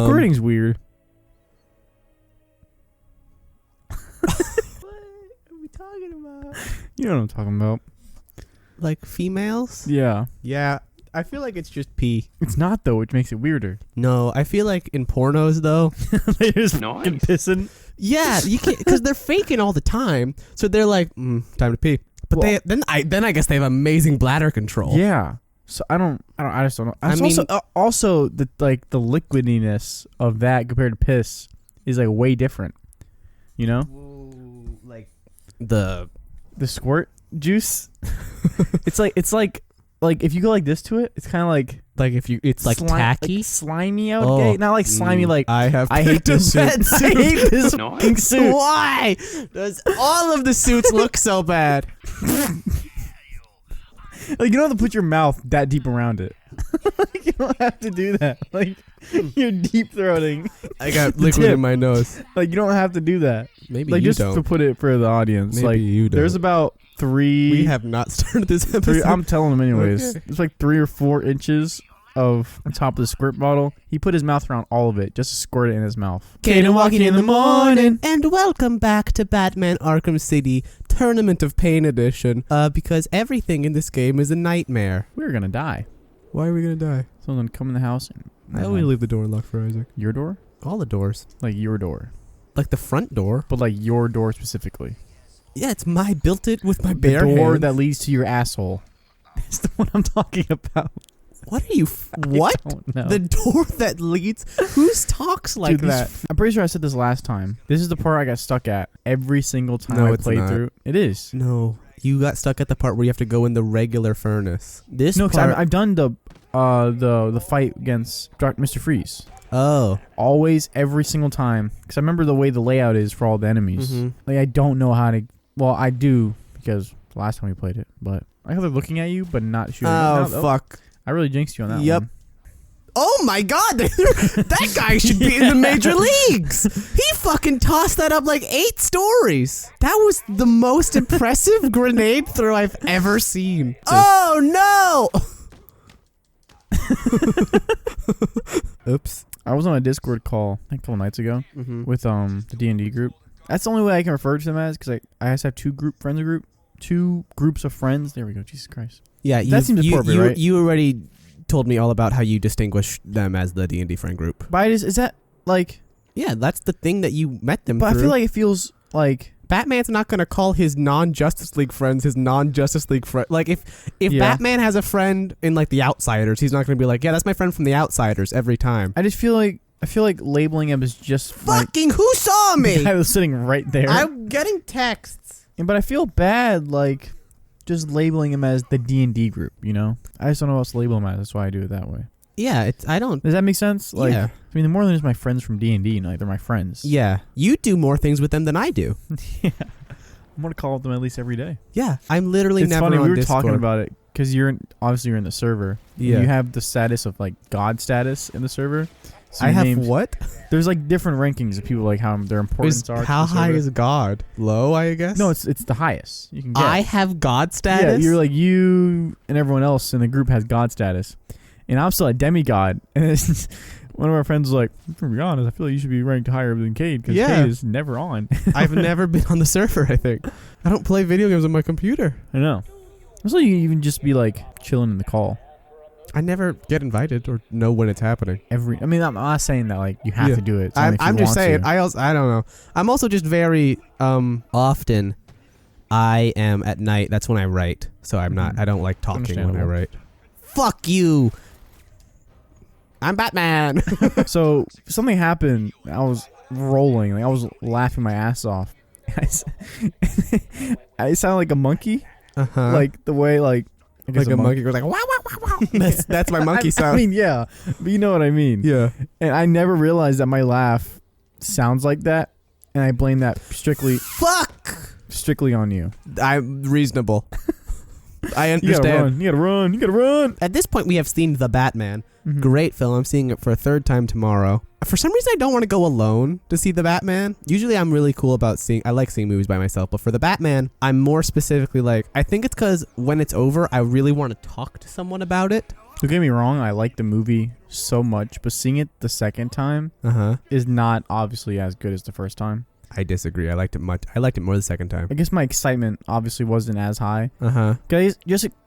squirting's weird. What are we talking about? You know what I'm talking about. Like females? Yeah. Yeah. I feel like it's just pee. It's not, though, which makes it weirder. No, I feel like in pornos, though. They're just fucking pissing. Yeah, you can't, because they're faking all the time. So they're like, time to pee. But Well, then I guess they have amazing bladder control. Yeah. So I just don't know. I mean, also the liquidiness of that compared to piss is like way different. You know? Whoa, like the squirt juice. it's like if you go like this to it, it's kind of like if you it's like tacky, like slimy out. Oh, not like slimy. Like I hate this suit. I hate this fucking suit. Why does all of the suits look so bad? Like, you don't have to put your mouth that deep around it. You don't have to do that. Like, you're deep throating. I got liquid in my nose. Like, you don't have to do that. Maybe like, you just don't. to put it for the audience. Maybe like, you don't. There's about 3. We have not started this episode. I'm telling them anyways. Okay. It's like 3 or 4 inches of the top of the squirt bottle. He put his mouth around all of it just to squirt it in his mouth. Cade and Joaquin in the morning. And welcome back to Batman Arkham City Tournament of Pain Edition. Because everything in this game is a nightmare. We're gonna die. Why are we gonna die? Someone come in the house. And I always leave the door unlocked for Isaac. Your door? All the doors. Like your door. Like the front door. But like your door specifically. Yeah, it's my built it with my The bare door hands. that leads to your asshole. That's the one I'm talking about. What are you? What? I don't know. The door that leads? Whose talks like Dude, that? I'm pretty sure I said this last time. This is the part I got stuck at every single time I it's played not. through. It is. No, you got stuck at the part where you have to go in the regular furnace. This No, part. because I've done the fight against Mr. Freeze. Oh. Always, every single time. Because I remember the way the layout is for all the enemies. Mm-hmm. Like, I don't know how to... Well, I do, because the last time we played it. But I they're looking at you, but not shooting. Oh, fuck. I really jinxed you on that Yep. one. Oh my god, that guy should be in the major leagues. He fucking tossed that up like 8 stories. That was the most impressive grenade throw I've ever seen. Oh no! Oops. I was on a Discord call a couple nights ago with the D&D group. That's the only way I can refer to them as, because I just have 2 groups of friends. There we go. Jesus Christ. Yeah, that seems appropriate, right? You already told me all about how you distinguish them as the D&D friend group. But is that like... Yeah, that's the thing that you met them But through. I feel like it feels like... Batman's not going to call his non-Justice League friends his non-Justice League friend. Like, if Batman has a friend in, like, the Outsiders, he's not going to be like, yeah, that's my friend from the Outsiders every time. I just feel like... labeling him as just... Fucking who saw me? I was sitting right there. I'm getting texts. But I feel bad, like... just labeling him as the D&D group, you know? I just don't know what else to label him as. That's why I do it that way. Yeah, I don't... Does that make sense? Like, yeah. I mean, they're more than just my friends from D&D. Like, they're my friends. Yeah. You do more things with them than I do. Yeah. I'm going to call them at least every day. Yeah. I'm literally it's never funny, on we were Discord. talking about it, because obviously you're in the server. Yeah. You have the status of, like, God status in the server. So I have names, what? There's, like, different rankings of people, like, how their importance are. How high is God? Low, I guess? No, it's the highest you can get. I have God status? Yeah, you're like, you and everyone else in the group has God status. And I'm still a demigod. And it's, one of our friends was like, to be honest, I feel like you should be ranked higher than Cade, because Cade is never on. I've never been on the server, I think. I don't play video games on my computer. I know. Also, you can even just be, like, chilling in the call. I never get invited or know when it's happening. I mean, I'm not saying that, like, you have to do it. I'm just saying. I don't know. I'm also just very often. I am at night. That's when I write. So I'm not. I don't like talking when I write. Fuck you. I'm Batman. So something happened. I was rolling. Like, I was laughing my ass off. I sound like a monkey. Like the way like a monkey goes like wow wow wow wow. That's my monkey sound. I mean, yeah, but you know what I mean. Yeah. And I never realized that my laugh sounds like that, and I blame that strictly on you. I'm reasonable. I understand. You gotta run. At this point, we have seen The Batman. Great film. I'm seeing it for a 3rd time tomorrow. For some reason, I don't want to go alone to see The Batman. Usually, I'm really cool about I like seeing movies by myself. But for The Batman, I'm more specifically like, I think it's because when it's over, I really want to talk to someone about it. Don't get me wrong, I like the movie so much, but seeing it the second time Uh-huh. is not obviously as good as the first time. I disagree. I liked it much. I liked it more the second time. I guess my excitement obviously wasn't as high. Uh-huh. Guys,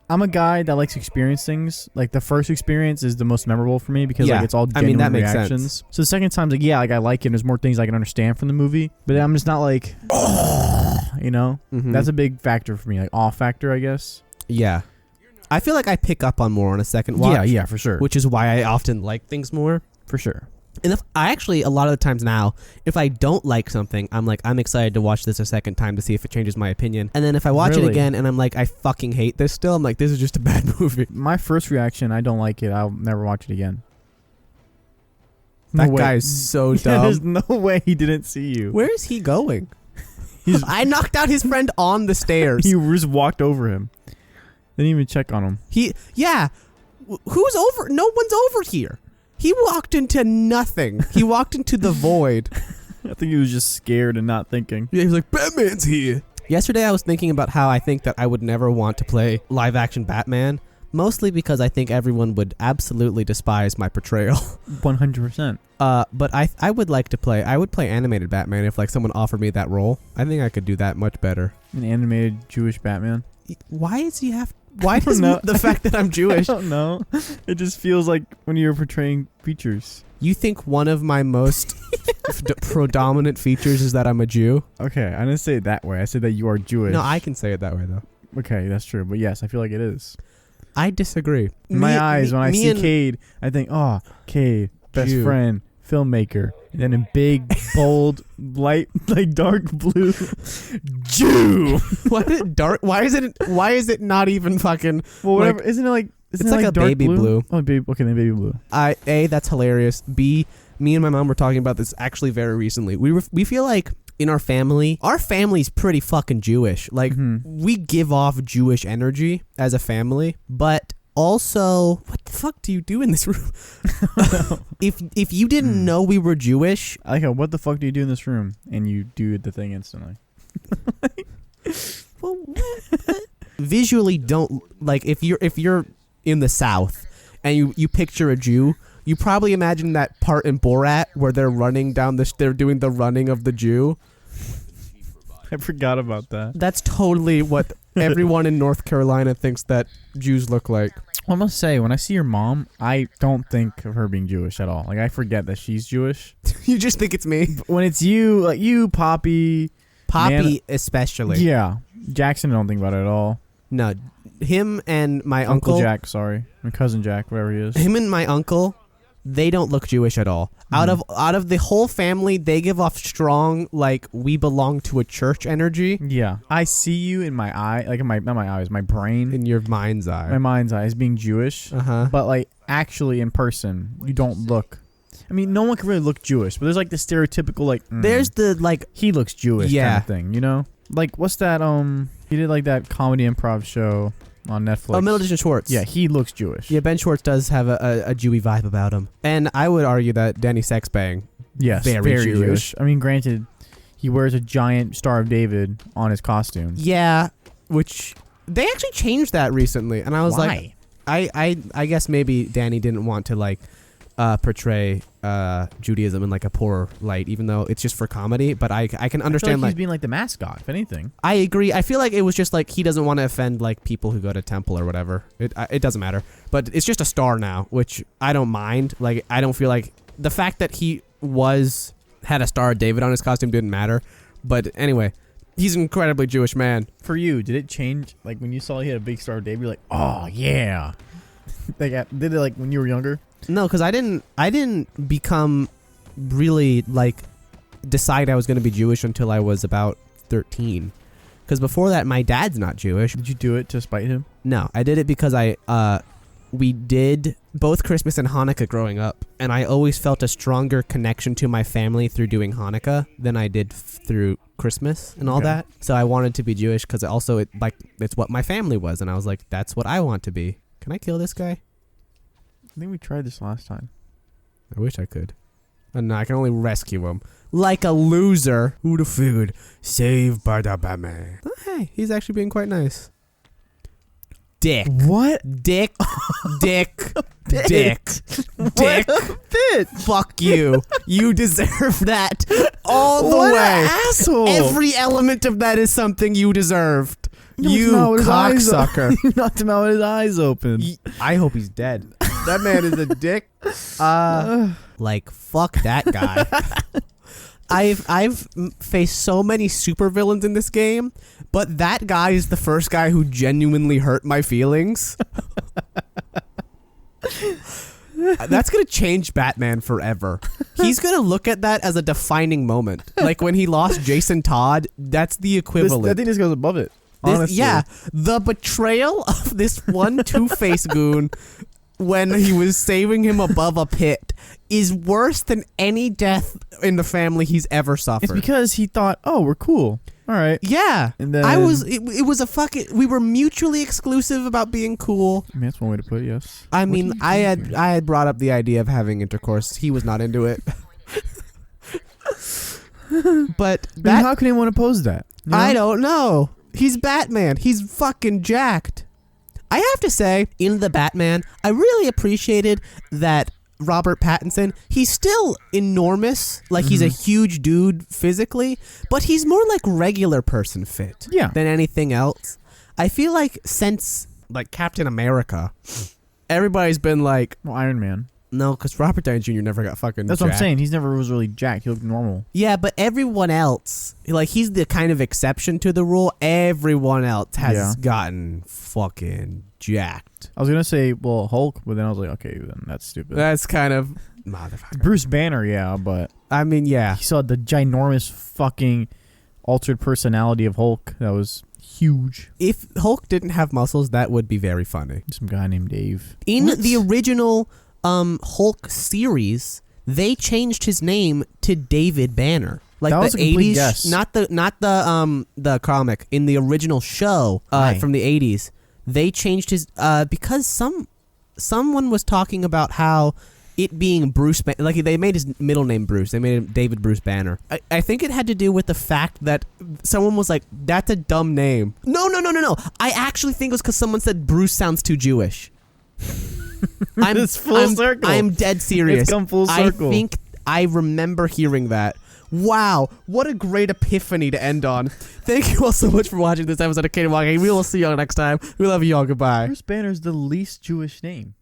I'm a guy that likes to experience things. Like the first experience is the most memorable for me because like it's all genuine that makes reactions. sense. So the second time's like, yeah, like I like it. And there's more things I can understand from the movie, but I'm just not like, you know, that's a big factor for me, like awe factor, I guess. Yeah. I feel like I pick up on more on a second watch. Yeah, for sure. Which is why I often like things more. For sure. And if I actually, a lot of the times now, if I don't like something, I'm like, I'm excited to watch this a second time to see if it changes my opinion. And then if I watch it again and I'm like, I fucking hate this still, I'm like, this is just a bad movie. My first reaction, I don't like it. I'll never watch it again. That guy is so dumb. There's no way he didn't see you. Where is he going? I knocked out his friend on the stairs. He just walked over him. Didn't even check on him. Who's over? No one's over here. He walked into nothing. He walked into the void. I think he was just scared and not thinking. Yeah, he was like, Batman's here. Yesterday I was thinking about how I think that I would never want to play live action Batman, mostly because I think everyone would absolutely despise my portrayal. 100%. But I would like to play, I would play animated Batman if like someone offered me that role. I think I could do that much better. An animated Jewish Batman. Why does he have... Why does the fact that I'm Jewish... I don't know. It just feels like when you're portraying features. You think one of my most predominant features is that I'm a Jew? Okay, I didn't say it that way. I said that you are Jewish. No, I can say it that way, though. Okay, that's true. But yes, I feel like it is. I disagree. In my eyes, when I see Cade, I think, oh, Cade, best Jew. friend, filmmaker. And then in big, bold, light, like dark blue, Jew. What is dark? Why is it not even fucking? Well, whatever. Isn't it like? It's like a dark baby blue. Oh, baby. Okay, then baby blue. A, that's hilarious. B, me and my mom were talking about this actually very recently. We feel like in our family's pretty fucking Jewish. Like we give off Jewish energy as a family, but also, what the fuck do you do in this room? If you didn't know we were Jewish, I like how, what the fuck do you do in this room? And you do the thing instantly. Well, visually don't like if you're in the South and you picture a Jew, you probably imagine that part in Borat where they're running down they're doing the running of the Jew. I forgot about that. That's totally what everyone in North Carolina thinks that Jews look like. I must say, when I see your mom, I don't think of her being Jewish at all. Like, I forget that she's Jewish. You just think it's me. But when it's you, like you, Poppy, especially. Yeah. Jackson, I don't think about it at all. No, him and my Uncle Jack, sorry. My cousin Jack, whatever he is. Him and my uncle, they don't look Jewish at all. Out of the whole family, they give off strong, like, we belong to a church energy. Yeah. I see you in my eye, like in my, not my eyes, my brain. In your mind's eye. My mind's eye as being Jewish. Uh-huh. But, like, actually in person, you don't look. I mean, no one can really look Jewish, but there's, like, the stereotypical, like, there's the, like... he looks Jewish kind of thing, you know? Like, what's that, he did, like, that comedy improv show on Netflix. Oh, Middleton Schwartz. Yeah, he looks Jewish. Yeah, Ben Schwartz does have a Jewy vibe about him. And I would argue that Danny Sexbang, yes, very Jewish. I mean, granted, he wears a giant Star of David on his costume. Yeah, which they actually changed that recently. And I was like, I guess maybe Danny didn't want to, like, portray Judaism in like a poor light, even though it's just for comedy. But I can understand like he's being like the mascot, if anything. I agree. I feel like it was just like he doesn't want to offend like people who go to temple or whatever. It doesn't matter. But it's just a star now, which I don't mind. Like I don't feel like the fact that he had a Star of David on his costume didn't matter. But anyway, he's an incredibly Jewish man. For you, did it change? Like when you saw he had a big Star of David, you're like, oh yeah. Did it like when you were younger? No, because I didn't become really like decide I was going to be Jewish until I was about 13. Because before that, my dad's not Jewish. Did you do it to spite him? No, I did it because we did both Christmas and Hanukkah growing up, and I always felt a stronger connection to my family through doing Hanukkah than I did through Christmas and all that. So I wanted to be Jewish because also it's what my family was, and I was like, that's what I want to be. Can I kill this guy? I think we tried this last time. I wish I could. No, I can only rescue him. Like a loser. Who'd have figured? Saved by the Batman. Oh, hey, he's actually being quite nice. dick. What? Dick. Dick. Bit. Dick. Dick. Bit. Fuck you. You deserve that all the What way. an asshole. Every element of that is something you deserved. You cocksucker. cocksucker. You knocked him out with his eyes open. I hope he's dead. That man is a dick. Like, fuck that guy. I've faced so many supervillains in this game, but that guy is the first guy who genuinely hurt my feelings. That's gonna change Batman forever. He's gonna look at that as a defining moment. Like when he lost Jason Todd, that's the equivalent. I think this goes above it. Honestly. Yeah, the betrayal of this one Two-Face goon when he was saving him above a pit is worse than any death in the family he's ever suffered. It's because he thought, oh, we're cool. All right. Yeah. And then it was a fucking, we were mutually exclusive about being cool. I mean, that's one way to put it, yes. I mean, I had brought up the idea of having intercourse. He was not into it. But I mean, how can anyone oppose that? You know? I don't know. He's Batman. He's fucking jacked. I have to say, in the Batman, I really appreciated that Robert Pattinson, he's still enormous, like he's a huge dude physically, but he's more like regular person fit than anything else. I feel like since like Captain America, everybody's been like, well, Iron Man. No, because Robert Downey Jr. never got fucking That's jacked. what I'm saying. He's never was really jacked. He looked normal. Yeah, but everyone else, like he's the kind of exception to the rule. Everyone else has gotten fucking jacked. I was going to say, well, Hulk, but then I was like, okay, then that's stupid. That's kind of motherfucker. Bruce Banner, yeah, but I mean, yeah. he saw the ginormous fucking altered personality of Hulk. That was huge. If Hulk didn't have muscles, that would be very funny. Some guy named Dave. In the original Hulk series, they changed his name to David Banner. Like that was the a complete 80s, guess. not the comic. In the original show from the 80s, they changed his because someone was talking about how it being Bruce, like they made his middle name Bruce. They made him David Bruce Banner. I think it had to do with the fact that someone was like, "That's a dumb name." No. I actually think it was because someone said Bruce sounds too Jewish. It's full circle. I'm dead serious. It's come full circle. I think I remember hearing that. Wow, what a great epiphany to end on. Thank you all so much for watching this episode of Cade and Joaquin. We will see you all next time. We love you all. Goodbye. Bruce Banner's the least Jewish name.